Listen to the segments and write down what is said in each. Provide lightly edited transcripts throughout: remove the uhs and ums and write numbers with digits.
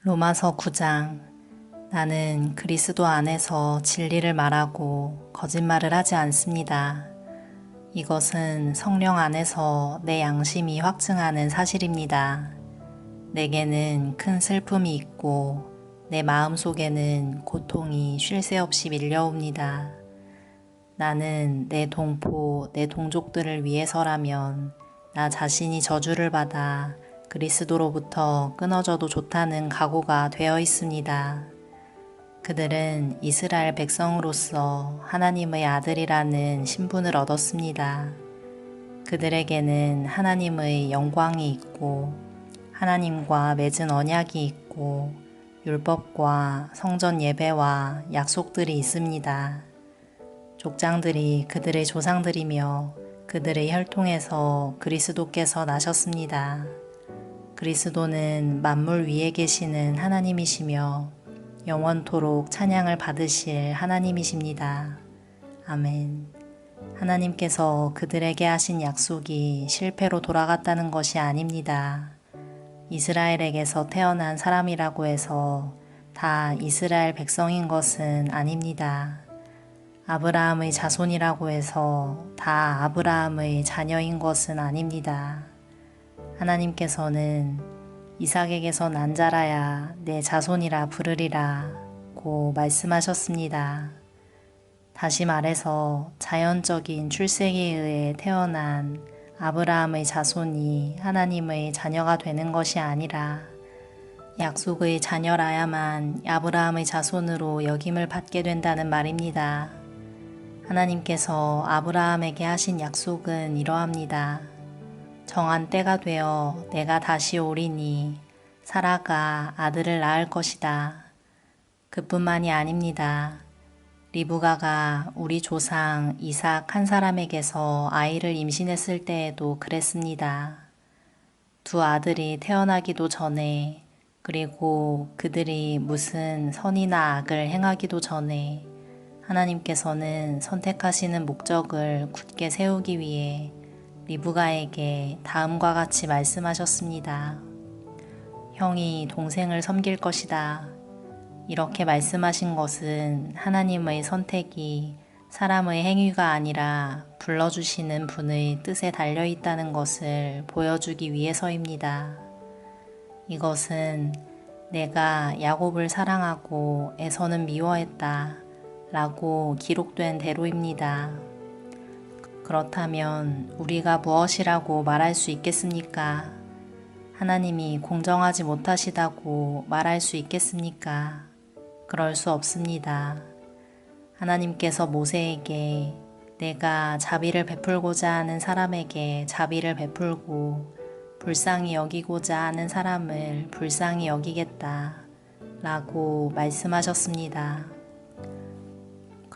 로마서 9장. 나는 그리스도 안에서 진리를 말하고 거짓말을 하지 않습니다. 이것은 성령 안에서 내 양심이 확증하는 사실입니다. 내게는 큰 슬픔이 있고 내 마음속에는 고통이 쉴 새 없이 밀려옵니다. 나는 내 동포, 내 동족들을 위해서라면 나 자신이 저주를 받아 그리스도로부터 끊어져도 좋다는 각오가 되어 있습니다. 그들은 이스라엘 백성으로서 하나님의 아들이라는 신분을 얻었습니다. 그들에게는 하나님의 영광이 있고 하나님과 맺은 언약이 있고 율법과 성전 예배와 약속들이 있습니다. 족장들이 그들의 조상들이며 그들의 혈통에서 그리스도께서 나셨습니다. 그리스도는 만물 위에 계시는 하나님이시며 영원토록 찬양을 받으실 하나님이십니다. 아멘. 하나님께서 그들에게 하신 약속이 실패로 돌아갔다는 것이 아닙니다. 이스라엘에게서 태어난 사람이라고 해서 다 이스라엘 백성인 것은 아닙니다. 아브라함의 자손이라고 해서 다 아브라함의 자녀인 것은 아닙니다. 하나님께서는 이삭에게서 난 자라야 내 자손이라 부르리라 고 말씀하셨습니다. 다시 말해서 자연적인 출생에 의해 태어난 아브라함의 자손이 하나님의 자녀가 되는 것이 아니라 약속의 자녀라야만 아브라함의 자손으로 여김을 받게 된다는 말입니다. 하나님께서 아브라함에게 하신 약속은 이러합니다. 정한 때가 되어 내가 다시 오리니 사라가 아들을 낳을 것이다. 그뿐만이 아닙니다. 리브가가 우리 조상 이삭 한 사람에게서 아이를 임신했을 때에도 그랬습니다. 두 아들이 태어나기도 전에 그리고 그들이 무슨 선이나 악을 행하기도 전에 하나님께서는 선택하시는 목적을 굳게 세우기 위해 리브가에게 다음과 같이 말씀하셨습니다. 형이 동생을 섬길 것이다. 이렇게 말씀하신 것은 하나님의 선택이 사람의 행위가 아니라 불러주시는 분의 뜻에 달려 있다는 것을 보여주기 위해서입니다. 이것은 내가 야곱을 사랑하고 에서는 미워했다 라고 기록된 대로입니다. 그렇다면 우리가 무엇이라고 말할 수 있겠습니까? 하나님이 공정하지 못하시다고 말할 수 있겠습니까? 그럴 수 없습니다. 하나님께서 모세에게 내가 자비를 베풀고자 하는 사람에게 자비를 베풀고 불쌍히 여기고자 하는 사람을 불쌍히 여기겠다 라고 말씀하셨습니다.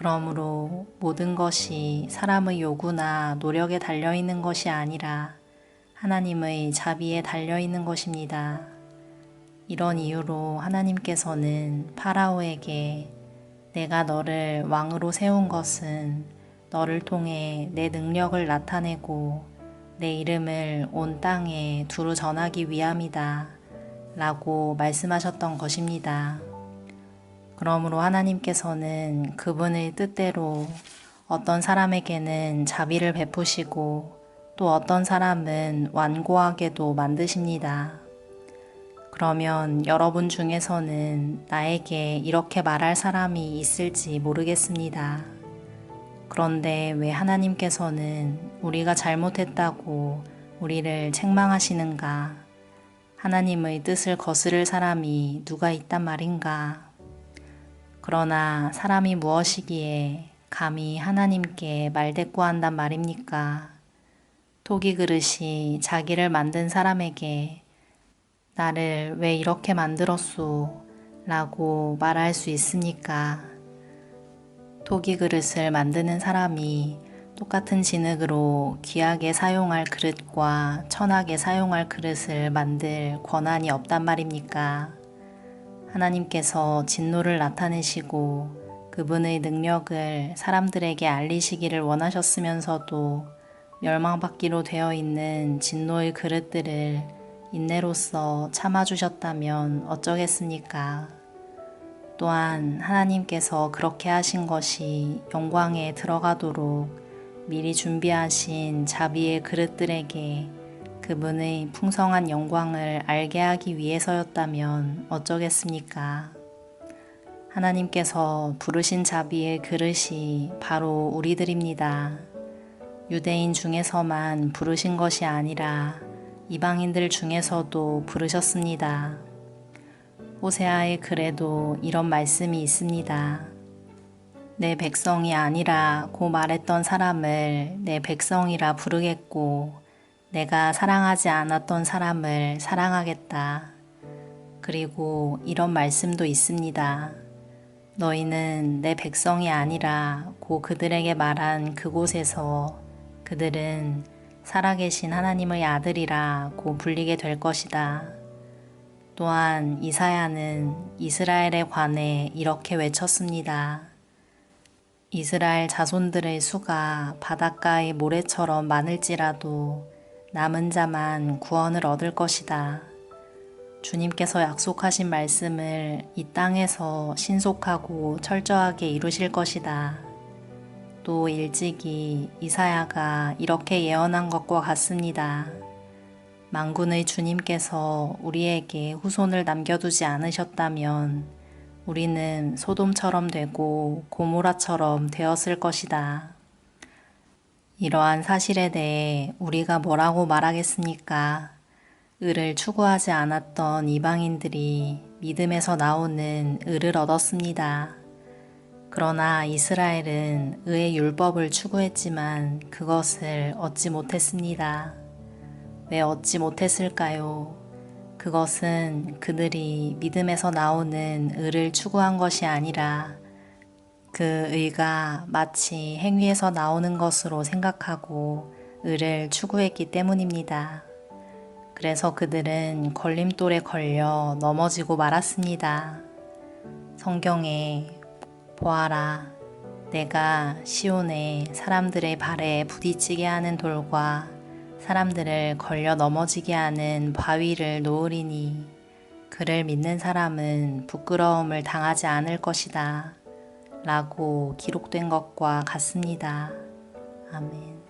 그러므로 모든 것이 사람의 요구나 노력에 달려있는 것이 아니라 하나님의 자비에 달려있는 것입니다. 이런 이유로 하나님께서는 파라오에게 내가 너를 왕으로 세운 것은 너를 통해 내 능력을 나타내고 내 이름을 온 땅에 두루 전하기 위함이다 라고 말씀하셨던 것입니다. 그러므로 하나님께서는 그분의 뜻대로 어떤 사람에게는 자비를 베푸시고 또 어떤 사람은 완고하게도 만드십니다. 그러면 여러분 중에서는 나에게 이렇게 말할 사람이 있을지 모르겠습니다. 그런데 왜 하나님께서는 우리가 잘못했다고 우리를 책망하시는가? 하나님의 뜻을 거스를 사람이 누가 있단 말인가? 그러나 사람이 무엇이기에 감히 하나님께 말대꾸한단 말입니까? 토기 그릇이 자기를 만든 사람에게 나를 왜 이렇게 만들었소? 라고 말할 수 있습니까? 토기 그릇을 만드는 사람이 똑같은 진흙으로 귀하게 사용할 그릇과 천하게 사용할 그릇을 만들 권한이 없단 말입니까? 하나님께서 진노를 나타내시고 그분의 능력을 사람들에게 알리시기를 원하셨으면서도 멸망받기로 되어 있는 진노의 그릇들을 인내로써 참아주셨다면 어쩌겠습니까? 또한 하나님께서 그렇게 하신 것이 영광에 들어가도록 미리 준비하신 자비의 그릇들에게 그분의 풍성한 영광을 알게 하기 위해서였다면 어쩌겠습니까? 하나님께서 부르신 자비의 그릇이 바로 우리들입니다. 유대인 중에서만 부르신 것이 아니라 이방인들 중에서도 부르셨습니다. 호세아의 글에도 이런 말씀이 있습니다. 내 백성이 아니라 고 말했던 사람을 내 백성이라 부르겠고 내가 사랑하지 않았던 사람을 사랑하겠다. 그리고 이런 말씀도 있습니다. 너희는 내 백성이 아니라 고 그들에게 말한 그곳에서 그들은 살아계신 하나님의 아들이라 고 불리게 될 것이다. 또한 이사야는 이스라엘에 관해 이렇게 외쳤습니다. 이스라엘 자손들의 수가 바닷가의 모래처럼 많을지라도 남은 자만 구원을 얻을 것이다. 주님께서 약속하신 말씀을 이 땅에서 신속하고 철저하게 이루실 것이다. 또 일찍이 이사야가 이렇게 예언한 것과 같습니다. 만군의 주님께서 우리에게 후손을 남겨두지 않으셨다면 우리는 소돔처럼 되고 고모라처럼 되었을 것이다. 이러한 사실에 대해 우리가 뭐라고 말하겠습니까? 의를 추구하지 않았던 이방인들이 믿음에서 나오는 의를 얻었습니다. 그러나 이스라엘은 의의 율법을 추구했지만 그것을 얻지 못했습니다. 왜 얻지 못했을까요? 그것은 그들이 믿음에서 나오는 의를 추구한 것이 아니라 그 의가 마치 행위에서 나오는 것으로 생각하고 의를 추구했기 때문입니다. 그래서 그들은 걸림돌에 걸려 넘어지고 말았습니다. 성경에 보아라, 내가 시온에 사람들의 발에 부딪히게 하는 돌과 사람들을 걸려 넘어지게 하는 바위를 놓으리니 그를 믿는 사람은 부끄러움을 당하지 않을 것이다 라고 기록된 것과 같습니다. 아멘.